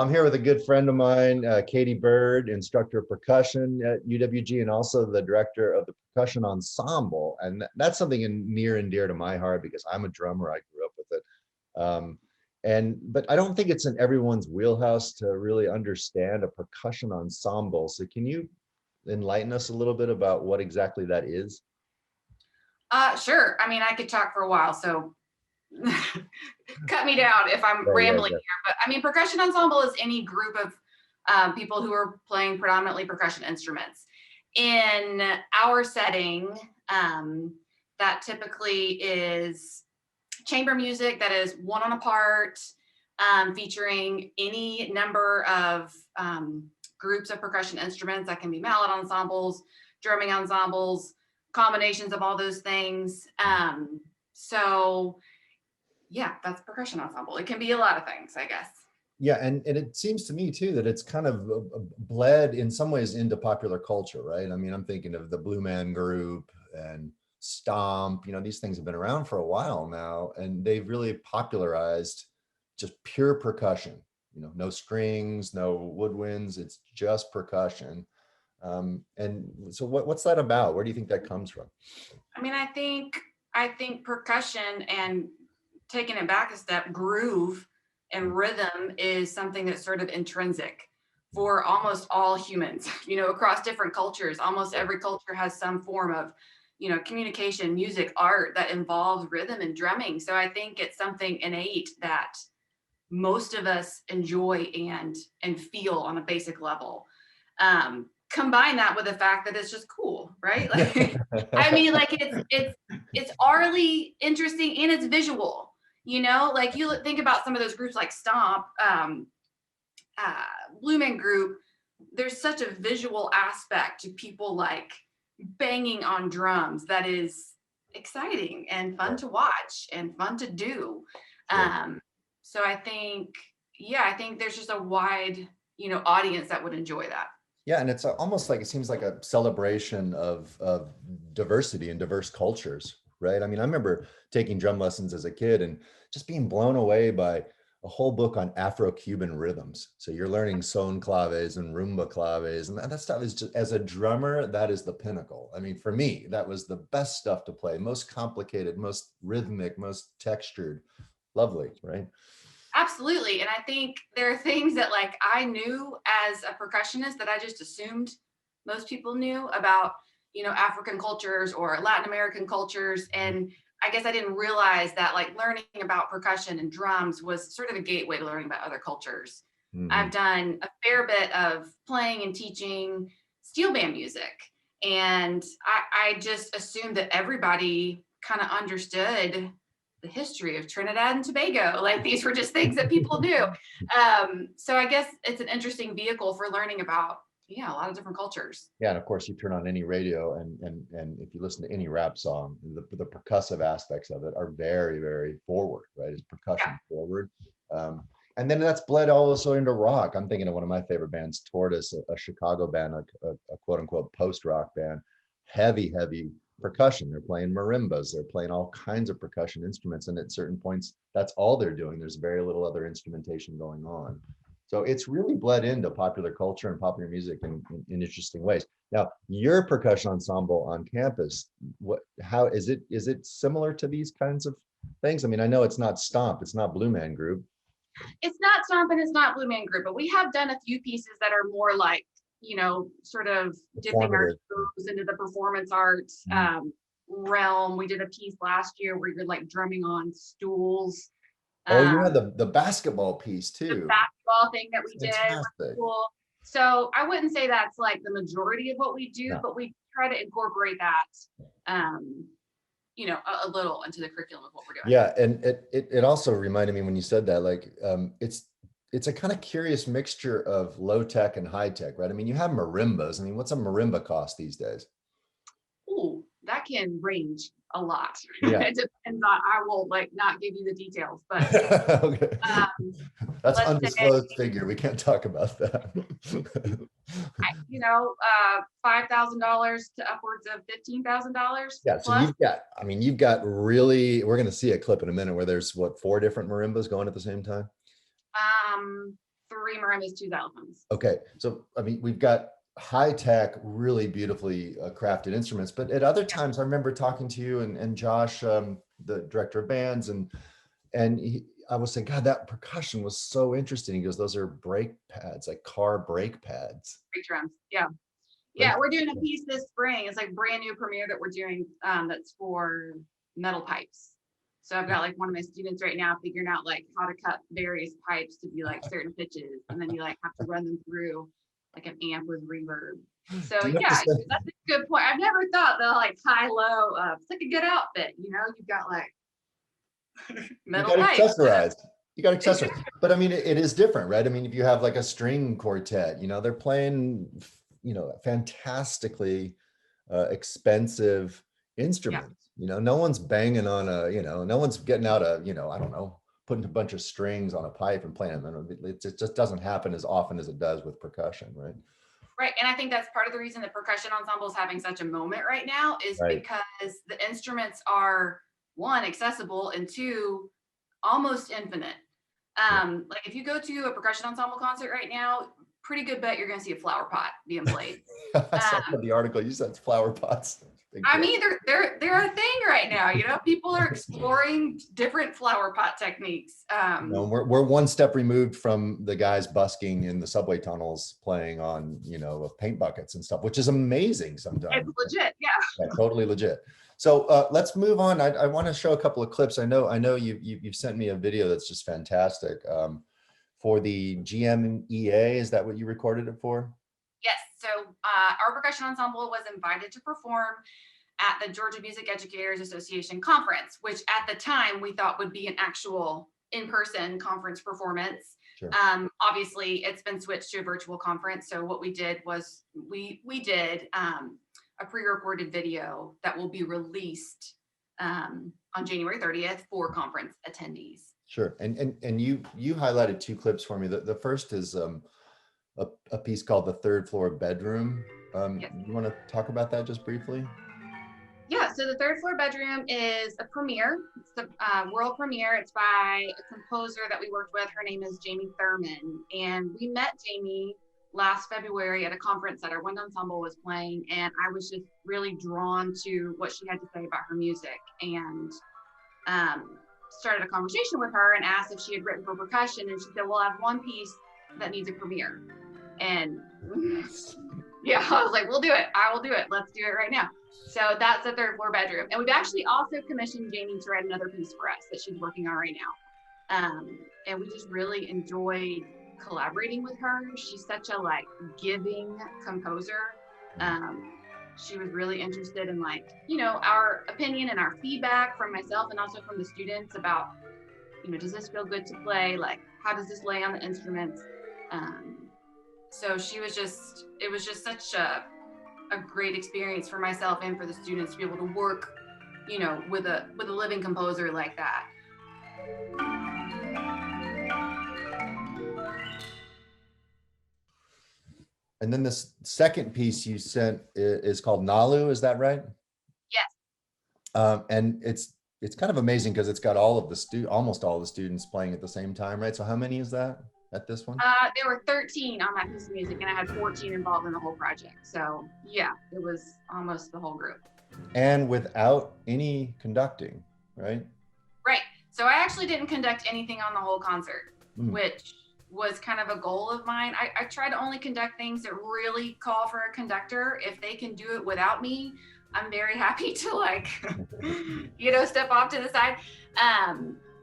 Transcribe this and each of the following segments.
I'm here with a good friend of mine, Katie Byrd, instructor of percussion at UWG, and also the director of the Percussion Ensemble. And that's something near and dear to my heart because I'm a drummer. I grew up with it. But I don't think it's in everyone's wheelhouse to really understand a percussion ensemble. So can you enlighten us a little bit about what exactly that is? Sure. I mean, I could talk for a while, so cut me down if I'm rambling Yeah. here. But I mean, percussion ensemble is any group of people who are playing predominantly percussion instruments. In our setting, that typically is chamber music that is one on a part, featuring any number of groups of percussion instruments. That can be mallet ensembles, drumming ensembles, combinations of all those things. So yeah, that's percussion ensemble. It can be a lot of things, I guess. Yeah, and it seems to me too that it's kind of bled in some ways into popular culture, right? I mean, I'm thinking of the Blue Man Group and Stomp. These things have been around for a while now, and they've really popularized just pure percussion. No strings, no woodwinds. It's just percussion. And so, what's that about? Where do you think that comes from? I mean, I think percussion, and taking it back a step, groove and rhythm is something that's sort of intrinsic for almost all humans, across different cultures. Almost every culture has some form of, communication, music, art that involves rhythm and drumming. So I think it's something innate that most of us enjoy and feel on a basic level. Combine that with the fact that it's just cool, right? Like, I mean, like it's orally interesting and it's visual. Like you think about some of those groups like Stomp, Blue Man Group. There's such a visual aspect to people like banging on drums that is exciting and fun to watch and fun to do. So I think, I think there's just a wide, audience that would enjoy that. Yeah, and it's almost like it seems like a celebration of diversity and diverse cultures, right? I mean, I remember taking drum lessons as a kid and just being blown away by a whole book on Afro-Cuban rhythms. So you're learning son claves and rumba claves, and that stuff is just, as a drummer, that is the pinnacle. I mean, for me, that was the best stuff to play, most complicated, most rhythmic, most textured, lovely, right? Absolutely. And I think there are things that like I knew as a percussionist that I just assumed most people knew about, African cultures or Latin American cultures. And I guess I didn't realize that like learning about percussion and drums was sort of a gateway to learning about other cultures. I've done a fair bit of playing and teaching steel band music. And I just assumed that everybody kind of understood the history of Trinidad and Tobago. Like these were just things that people knew. So I guess it's an interesting vehicle for learning about, a lot of different cultures. Yeah, and of course you turn on any radio and if you listen to any rap song, the percussive aspects of it are very, very forward, right? It's percussion forward. And then that's bled also into rock. I'm thinking of one of my favorite bands, Tortoise, a Chicago band, a quote unquote post-rock band, heavy percussion. They're playing marimbas, they're playing all kinds of percussion instruments, and at certain points that's all they're doing. There's very little other instrumentation going on. So it's really bled into popular culture and popular music in interesting ways. Now, your percussion ensemble on campus, how is it similar to these kinds of things? I mean, I know it's not Stomp, it's not Blue Man Group. It's not Stomp and it's not Blue Man Group, but we have done a few pieces that are more like, sort of dipping our toes into the performance arts realm. We did a piece last year where you're like drumming on stools. Oh, you had the basketball piece too. The basketball thing that we did was cool. So I wouldn't say that's like the majority of what we do, but we try to incorporate that, a little into the curriculum of what we're doing. Yeah, and it also reminded me when you said that, like, it's a kind of curious mixture of low tech and high tech, right? I mean, you have marimbas. I mean, what's a marimba cost these days? Ooh, that can range a lot. Yeah. It depends on, I will like not give you the details, but okay. That's undisclosed figure. We can't talk about that. $5,000 to upwards of $15,000. Yeah, so you've got really, we're going to see a clip in a minute where there's 4 different marimbas going at the same time? 3 marimbas, 2 xylophones. Okay, so I mean, we've got high tech, really beautifully crafted instruments, but at other times, I remember talking to you and Josh, the director of bands, I was saying, God, that percussion was so interesting. He goes, those are brake pads, like car brake pads. Brake drums. Yeah. Brake Yeah, we're doing a piece this spring. It's like brand new premiere that we're doing that's for metal pipes. So I've got like one of my students right now figuring out like how to cut various pipes to be like certain pitches, and then you like have to run them through like an amp with reverb. So Do you have to yeah, send- that's a good point. I've never thought the like high low. It's like a good outfit, you know. You've got like you metal got pipes. accessorized. You got accessorized. But I mean, it is different, right? I mean, if you have like a string quartet, they're playing, fantastically expensive instruments. No one's banging on no one's getting out a, I don't know, putting a bunch of strings on a pipe and playing them. It just doesn't happen as often as it does with percussion, right? Right. And I think that's part of the reason the percussion ensemble is having such a moment right now is Right. because the instruments are, one, accessible, and two, almost infinite. Like if you go to a percussion ensemble concert right now, pretty good bet you're going to see a flower pot being played. I saw the article. You said flower pots. I mean, they're a thing right now. People are exploring different flower pot techniques. We're one step removed from the guys busking in the subway tunnels playing on, paint buckets and stuff, which is amazing sometimes. It's legit, yeah. Totally legit. So let's move on. I want to show a couple of clips. I know you've sent me a video that's just fantastic for the GMEA. Is that what you recorded it for? Yes. So our percussion ensemble was invited to perform at the Georgia Music Educators Association conference, which at the time we thought would be an actual in-person conference performance. Sure. Obviously, it's been switched to a virtual conference. So what we did was we did a pre-recorded video that will be released on January 30th for conference attendees. Sure. And you highlighted 2 clips for me. The first is a piece called The Third Floor Bedroom. Yes. You want to talk about that just briefly? Yeah, so The Third Floor Bedroom is a premiere. It's the world premiere. It's by a composer that we worked with. Her name is Jamie Thurman. And we met Jamie last February at a conference that our wind ensemble was playing. And I was just really drawn to what she had to say about her music. And started a conversation with her and asked if she had written for percussion. And she said, well, I have one piece that needs a premiere. And yeah, I was like, we'll do it. I will do it. Let's do it right now. So that's The Third Floor Bedroom. And we've actually also commissioned Jamie to write another piece for us that she's working on right now. And we just really enjoyed collaborating with her. She's such a giving composer. She was really interested in our opinion and our feedback from myself and also from the students about, does this feel good to play? How does this lay on the instruments? So it was just such a great experience for myself and for the students to be able to work, with a living composer like that. And then this second piece you sent is called Nalu. Is that right? Yes. And it's kind of amazing because it's got almost all the students playing at the same time, right? So how many is that at this one? There were 13 on that piece of music, and I had 14 involved in the whole project. So yeah, it was almost the whole group. And without any conducting, right? Right. So I actually didn't conduct anything on the whole concert, which was kind of a goal of mine. I try to only conduct things that really call for a conductor. If they can do it without me, I'm very happy to step off to the side.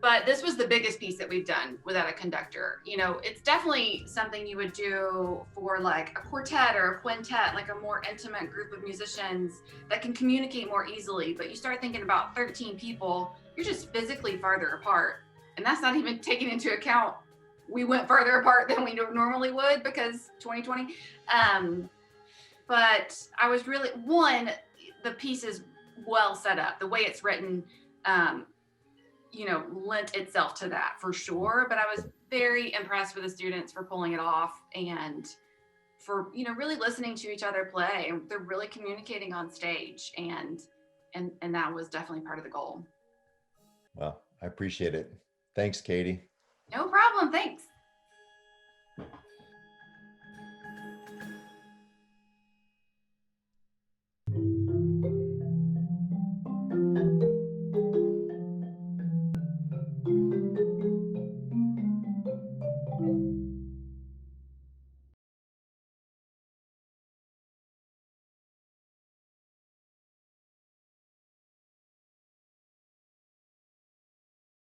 But this was the biggest piece that we've done without a conductor. It's definitely something you would do for a quartet or a quintet, a more intimate group of musicians that can communicate more easily. But you start thinking about 13 people, you're just physically farther apart. And that's not even taking into account we went farther apart than we normally would because 2020. But I was really, the piece is well set up. The way it's written, lent itself to that for sure. But I was very impressed with the students for pulling it off and for, really listening to each other play. And they're really communicating on stage. And that was definitely part of the goal. Well, I appreciate it. Thanks, Katie. No problem. Thanks.